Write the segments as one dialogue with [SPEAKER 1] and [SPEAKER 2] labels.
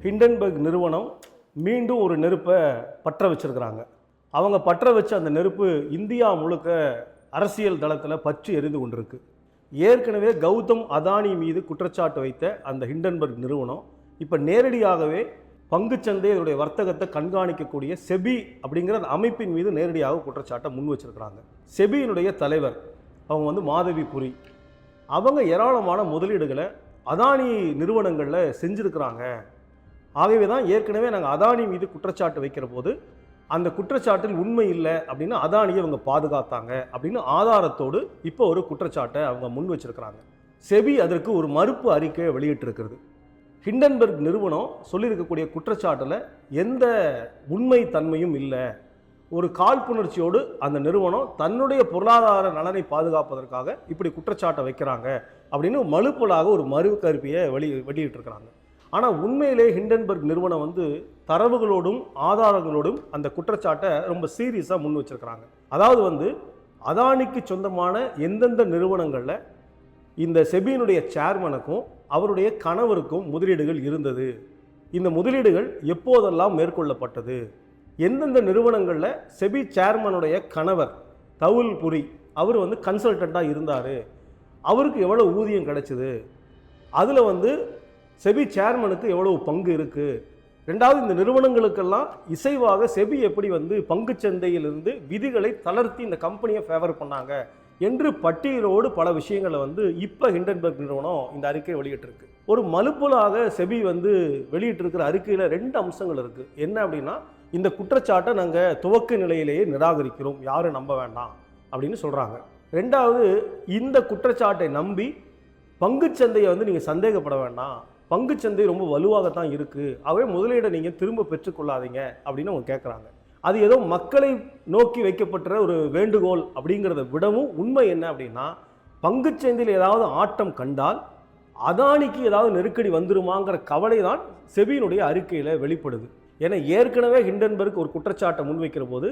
[SPEAKER 1] Hindenburg நிறுவனம் மீண்டும் ஒரு நெருப்பை பற்ற வச்சிருக்கிறாங்க. அவங்க பற்ற வச்ச அந்த நெருப்பு இந்தியா முழுக்க அரசியல் தளத்தில் பற்றி எரிந்து கொண்டிருக்கு. ஏற்கனவே கௌதம் அதானி மீது குற்றச்சாட்டு வைத்த அந்த ஹிண்டன்பர்க் நிறுவனம் இப்போ நேரடியாகவே பங்குச்சந்தை இதனுடைய வர்த்தகத்தை கண்காணிக்கக்கூடிய செபி அப்படிங்கிற அந்த அமைப்பின் மீது நேரடியாக குற்றச்சாட்டை முன் வச்சிருக்கிறாங்க. செபியினுடைய தலைவர் அவங்க மாதவி புரி, அவங்க ஏராளமான முதலீடுகளை அதானி நிறுவனங்களில் செஞ்சுருக்கிறாங்க. ஆகவே தான் ஏற்கனவே நாங்கள் அதானி மீது குற்றச்சாட்டு வைக்கிற போது அந்த குற்றச்சாட்டில் உண்மை இல்லை அப்படின்னு அதானியை அவங்க பாதுகாத்தாங்க அப்படின்னு ஆதாரத்தோடு இப்போ ஒரு குற்றச்சாட்டை அவங்க முன் வச்சிருக்கிறாங்க. செபி அதற்கு ஒரு மறுப்பு அறிக்கையை வெளியிட்டிருக்கிறது. ஹிண்டன்பர்க் நிறுவனம் சொல்லியிருக்கக்கூடிய குற்றச்சாட்டில் எந்த உண்மை தன்மையும் இல்லை, ஒரு காழ்ப்புணர்ச்சியோடு அந்த நிறுவனம் தன்னுடைய பொருளாதார நலனை பாதுகாப்பதற்காக இப்படி குற்றச்சாட்டை வைக்கிறாங்க அப்படின்னு மலுப்பலாக ஒரு மறுகருப்பியை வெளியிட்டிருக்கிறாங்க. ஆனால் உண்மையிலே ஹிண்டன்பர்க் நிறுவனம் தரவுகளோடும் ஆதாரங்களோடும் அந்த குற்றச்சாட்டை ரொம்ப சீரியஸாக முன் வச்சிருக்கிறாங்க. அதாவது அதானிக்கு சொந்தமான எந்தெந்த நிறுவனங்களில் இந்த செபியினுடைய சேர்மனுக்கும் அவருடைய கணவருக்கும் முதலீடுகள் இருந்தது, இந்த முதலீடுகள் எப்போதெல்லாம் மேற்கொள்ளப்பட்டது, எந்தெந்த நிறுவனங்களில் செபி சேர்மனுடைய கணவர் தவுல் புரி அவர் கன்சல்டண்ட்டாக இருந்தார், அவருக்கு எவ்வளோ ஊதியம் கிடைச்சிது, அதில் செபி சேர்மனுக்கு எவ்வளவு பங்கு இருக்குது, ரெண்டாவது இந்த நிறுவனங்களுக்கெல்லாம் இசைவாக செபி எப்படி பங்குச்சந்தையிலிருந்து விதிகளை தளர்த்தி இந்த கம்பெனியை ஃபேவர் பண்ணாங்க என்று பட்டியலோடு பல விஷயங்களை இப்போ ஹிண்டன்பர்க் நிறுவனம் இந்த அறிக்கையை வெளியிட்டிருக்கு. ஒரு மலுப்பலாக செபி வெளியிட்டிருக்கிற அறிக்கையில் 2 அம்சங்கள் இருக்குது. என்ன அப்படின்னா, இந்த குற்றச்சாட்டை நாங்கள் துவக்க நிலையிலேயே நிராகரிக்கிறோம், யாரும் நம்ப வேண்டாம் அப்படின்னு சொல்கிறாங்க. ரெண்டாவது, இந்த குற்றச்சாட்டை நம்பி பங்குச்சந்தையை நீங்கள் சந்தேகப்பட வேண்டாம், பங்குச்சந்தை ரொம்ப வலுவாகத்தான் இருக்குது, அவை முதலீடை நீங்கள் திரும்ப பெற்றுக்கொள்ளாதீங்க அப்படின்னு அவங்க கேட்குறாங்க. அது ஏதோ மக்களை நோக்கி வைக்கப்பட்ட ஒரு வேண்டுகோள் அப்படிங்கிறத விடவும் உண்மை என்ன அப்படின்னா, பங்குச்சந்தையில் ஏதாவது ஆட்டம் கண்டால் அதானிக்கு ஏதாவது நெருக்கடி வந்துருமாங்கிற கவலை தான் செபியினுடைய அறிக்கையில் வெளிப்படுது. ஏன்னா ஏற்கனவே ஹிண்டன்பர்க் ஒரு குற்றச்சாட்டை முன்வைக்கிற போது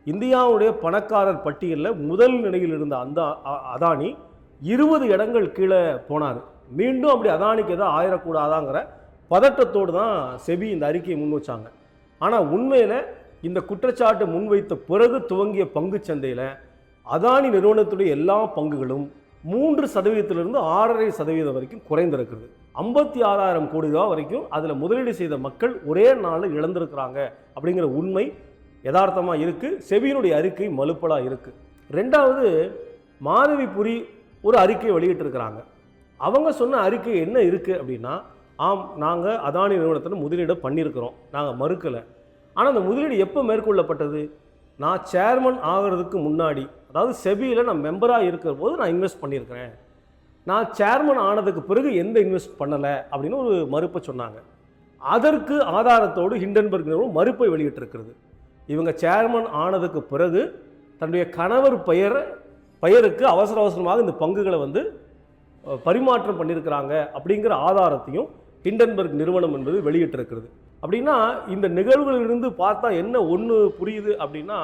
[SPEAKER 1] இந்தியாவுடைய பணக்காரர் பட்டியலில் முதல் நிலையில் இருந்த அந்த அதானி 20 இடங்கள் கீழே போனார். மீண்டும் அப்படி அதானிக்கு ஏதாவது ஆயிடக்கூடாதாங்கிற பதட்டத்தோடு தான் செபி இந்த அறிக்கையை முன் வச்சாங்க. ஆனால் உண்மையில் இந்த குற்றச்சாட்டு முன்வைத்த பிறகு துவங்கிய பங்குச்சந்தையில் அதானி நிறுவனத்துடைய எல்லா பங்குகளும் 3% 6.5% வரைக்கும் குறைந்திருக்கிறது. 56,000 கோடி ரூபா வரைக்கும் அதில் முதலீடு செய்த மக்கள் ஒரே நாளில் இழந்திருக்கிறாங்க அப்படிங்கிற உண்மை யதார்த்தமாக இருக்குது. செபியினுடைய அறிக்கை மலுப்பலாக இருக்குது. ரெண்டாவது, மாதவி புரி ஒரு அறிக்கையை வெளியிட்டிருக்கிறாங்க. அவங்க சொன்ன அறிக்கை என்ன இருக்குது அப்படின்னா, ஆம், நாங்கள் அதானி நிறுவனத்தில் முதலீடு பண்ணியிருக்கிறோம், நாங்கள் மறுக்கலை. ஆனால் அந்த முதலீடு எப்போ மேற்கொள்ளப்பட்டது? நான் சேர்மன் ஆகிறதுக்கு முன்னாடி, அதாவது செபியில் நான் மெம்பராக இருக்கிற போது நான் இன்வெஸ்ட் பண்ணியிருக்கிறேன், நான் சேர்மன் ஆனதுக்கு பிறகு எந்த இன்வெஸ்ட் பண்ணலை அப்படின்னு ஒரு மறுப்பை சொன்னாங்க. அதற்கு ஆதாரத்தோடு ஹிண்டன்பர்க் நிறுவனம் மறுப்பை வெளியிட்டிருக்கிறது. இவங்க சேர்மன் ஆனதுக்கு பிறகு தன்னுடைய கணவர் பெயருக்கு அவசர அவசரமாக இந்த பங்குகளை பரிமாற்றம் பண்ணியிருக்கிறாங்க அப்படிங்கிற ஆதாரத்தையும் ஹிண்டன்பர்க் நிறுவனம் என்பது வெளியிட்டிருக்கிறது. அப்படின்னா இந்த நிகழ்வுகளிலிருந்து பார்த்தா என்ன ஒன்று புரியுது அப்படின்னா,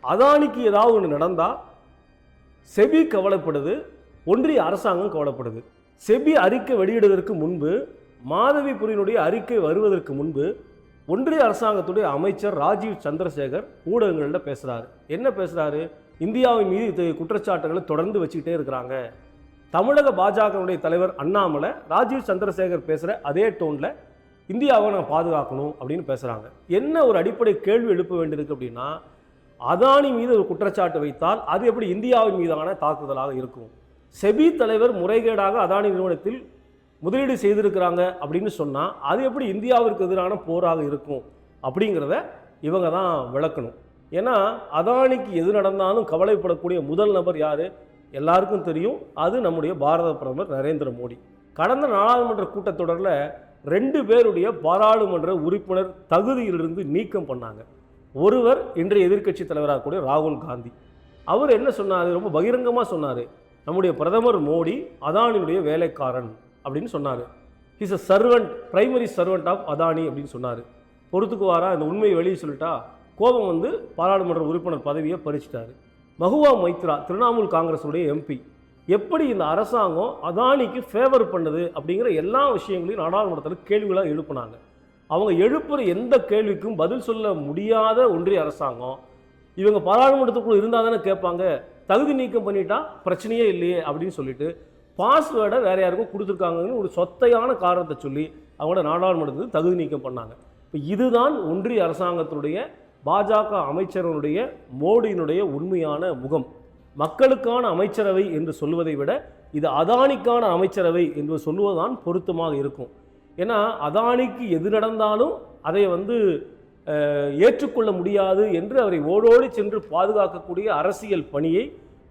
[SPEAKER 1] அதானிக்கு ஏதாவது ஒன்று நடந்தால் செபி கவலைப்படுது, ஒன்றிய அரசாங்கம் கவலைப்படுது. செபி அறிக்கை வெளியிடுவதற்கு முன்பு, மாதவி புரியினுடைய அறிக்கை வருவதற்கு முன்பு ஒன்றிய அரசாங்கத்துடைய அமைச்சர் ராஜீவ் சந்திரசேகர் ஊடகங்களில் பேசுகிறாரு. என்ன பேசுகிறாரு? இந்தியாவின் மீது குற்றச்சாட்டுகளை தொடர்ந்து வச்சுக்கிட்டே இருக்கிறாங்க. தமிழக பாஜகவுடைய தலைவர் அண்ணாமலை ராஜீவ் சந்திரசேகர் பேசுகிற அதே டோனில் இந்தியாவை நான் பாதுகாக்கணும் அப்படின்னு பேசுகிறாங்க. என்ன ஒரு அடிப்படை கேள்வி எழுப்ப வேண்டியிருக்கு அப்படின்னா, அதானி மீது ஒரு குற்றச்சாட்டு வைத்தால் அது எப்படி இந்தியாவின் மீதான தாக்குதலாக இருக்கும்? செபி தலைவர் முறைகேடாக அதானி நிறுவனத்தில் முதலீடு செய்திருக்கிறாங்க அப்படின்னு சொன்னால் அது எப்படி இந்தியாவிற்கு எதிரான போராக இருக்கும் அப்படிங்கிறத இவங்க தான் விளக்கணும். ஏன்னா அதானிக்கு எது நடந்தாலும் கவலைப்படக்கூடிய முதல் நபர் யார்? எல்லாருக்கும் தெரியும், அது நம்முடைய பாரத பிரதமர் நரேந்திர மோடி. கடந்த நாடாளுமன்ற கூட்டத்தொடரில் 2 பேருடைய பாராளுமன்ற உறுப்பினர் தகுதியிலிருந்து நீக்கம் பண்ணாங்க. ஒருவர் இன்றைய எதிர்க்கட்சி தலைவராக கூடிய ராகுல் காந்தி. அவர் என்ன சொன்னார்? ரொம்ப பகிரங்கமாக சொன்னார், நம்முடைய பிரதமர் மோடி அதானியுடைய வேலைக்காரன் அப்படின்னு சொன்னார். His a servant, primary servant of Adani அப்படின்னு சொன்னார். பொறுத்துக்குவாரா? இந்த உண்மையை வெளியே சொல்லிட்டா கோபம் பாராளுமன்ற உறுப்பினர் பதவியை பறிச்சிட்டாரு. மகுவா மைத்ரா, திரிணாமுல் காங்கிரஸுடைய எம்பி, எப்படி இந்த அரசாங்கம் அதானிக்கு ஃபேவர் பண்ணுது அப்படிங்கிற எல்லா விஷயங்களையும் நாடாளுமன்றத்தில் கேள்விகளாக எழுப்பினாங்க. அவங்க எழுப்புற எந்த கேள்விக்கும் பதில் சொல்ல முடியாத ஒன்றிய அரசாங்கம் இவங்க பாராளுமன்றத்துக்குள்ள இருந்தால் தானே கேட்பாங்க, தகுதி நீக்கம் பண்ணிட்டா பிரச்சனையே இல்லையே அப்படின்னு சொல்லிட்டு பாஸ்வேர்டை வேற யாருக்கும் கொடுத்துருக்காங்கன்னு ஒரு சொத்தையான காரணத்தை சொல்லி அவங்களோட நாடாளுமன்றத்துக்கு தகுதி நீக்கம் பண்ணாங்க. இப்போ இதுதான் ஒன்றிய அரசாங்கத்தினுடைய பாஜக அமைச்சர்களுடைய மோடியினுடைய உண்மையான முகம். மக்களுக்கான அமைச்சரவை என்று சொல்வதை விட இது அதானிக்கான அமைச்சரவை என்று சொல்லுவதுதான் பொருத்தமாக இருக்கும். ஏன்னா அதானிக்கு எது நடந்தாலும் அதை ஏற்றுக்கொள்ள முடியாது என்று அவரை ஓடோடி சென்று பாதுகாக்கக்கூடிய அரசியல் பணியை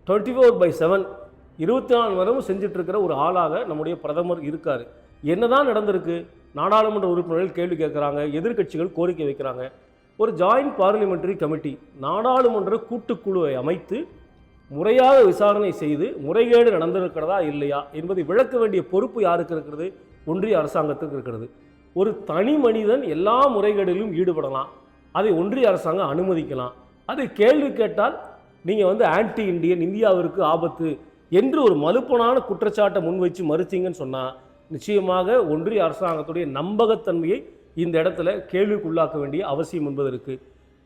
[SPEAKER 1] 24/7 24 நேரமும் செஞ்சுட்டு இருக்கிற ஒரு ஆளாக நம்முடைய பிரதமர் இருக்காரு. என்னதான் நடந்திருக்கு? நாடாளுமன்ற உறுப்பினர்கள் கேள்வி கேட்குறாங்க, எதிர்க்கட்சிகள் கோரிக்கை வைக்கிறாங்க. ஒரு ஜாயிண்ட் பார்லிமெண்டரி கமிட்டி நாடாளுமன்ற கூட்டுக்குழுவை அமைத்து முறையாக விசாரணை செய்து முறைகேடு நடந்திருக்கிறதா இல்லையா என்பதை விளக்க வேண்டிய பொறுப்பு யாருக்கு இருக்கிறது? ஒன்றிய அரசாங்கத்துக்கு இருக்கிறது. ஒரு தனி மனிதன் எல்லா முறைகேடிலும் ஈடுபடலாம், அதை ஒன்றிய அரசாங்கம் அனுமதிக்கலாம். அதை கேள்வி கேட்டால் நீங்கள் ஆன்டி இண்டியன், இந்தியாவிற்கு ஆபத்து என்று ஒரு மலுப்பனான குற்றச்சாட்டை முன்வைச்சு மறுத்தீங்கன்னு சொன்னால் நிச்சயமாக ஒன்றிய அரசாங்கத்துடைய நம்பகத்தன்மையை இந்த இடத்துல கேள்விக்குள்ளாக்க வேண்டிய அவசியம் என்பது இருக்குது.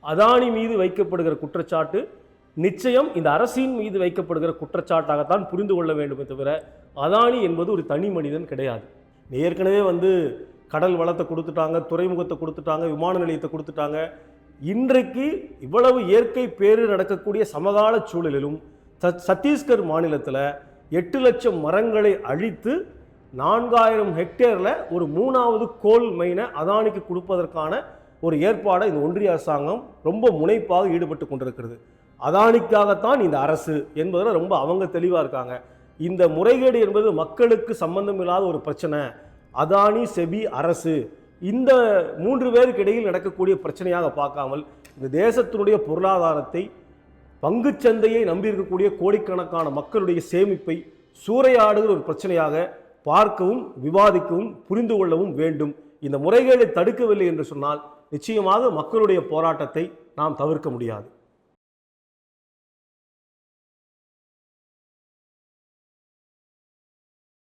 [SPEAKER 1] அதானி மீது வைக்கப்படுகிற குற்றச்சாட்டு நிச்சயம் இந்த அரசின் மீது வைக்கப்படுகிற குற்றச்சாட்டாகத்தான் புரிந்து கொள்ள வேண்டுமே தவிர அதானி என்பது ஒரு தனி மனிதன் கிடையாது. ஏற்கனவே கடல் வளத்தை கொடுத்துட்டாங்க, துறைமுகத்தை கொடுத்துட்டாங்க, விமான நிலையத்தை கொடுத்துட்டாங்க. இன்றைக்கு இவ்வளவு இயற்கை பேறு நடக்கக்கூடிய சமகால சூழலிலும் சத்தீஸ்கர் மாநிலத்தில் 8 லட்சம் மரங்களை அழித்து 4000 ஹெக்டேரில் ஒரு 3வது கோல் மைனை அதானிக்கு கொடுப்பதற்கான ஒரு ஏற்பாடை இந்த ஒன்றிய அரசாங்கம் ரொம்ப முனைப்பாக ஈடுபட்டு கொண்டிருக்கிறது. அதானிக்காகத்தான் இந்த அரசு என்பதில் ரொம்ப அவங்க தெளிவாக இருக்காங்க. இந்த முறைகேடு என்பது மக்களுக்கு சம்பந்தம் இல்லாத ஒரு பிரச்சனை. அதானி, செபி, அரசு இந்த 3 பேருக்கு இடையில் நடக்கக்கூடிய பிரச்சனையாக பார்க்காமல் இந்த தேசத்தினுடைய பொருளாதாரத்தை, பங்குச்சந்தையை நம்பியிருக்கக்கூடிய கோடிக்கணக்கான மக்களுடைய சேமிப்பை சூறையாடுகிற ஒரு பிரச்சனையாக பார்க்கவும் விவாதிக்கவும் புரிந்து கொள்ளவும் வேண்டும். இந்த முறைகேடை தடுக்கவில்லை என்று சொன்னால் நிச்சயமாக மக்களுடைய போராட்டத்தை நாம் தவிர்க்க முடியாது.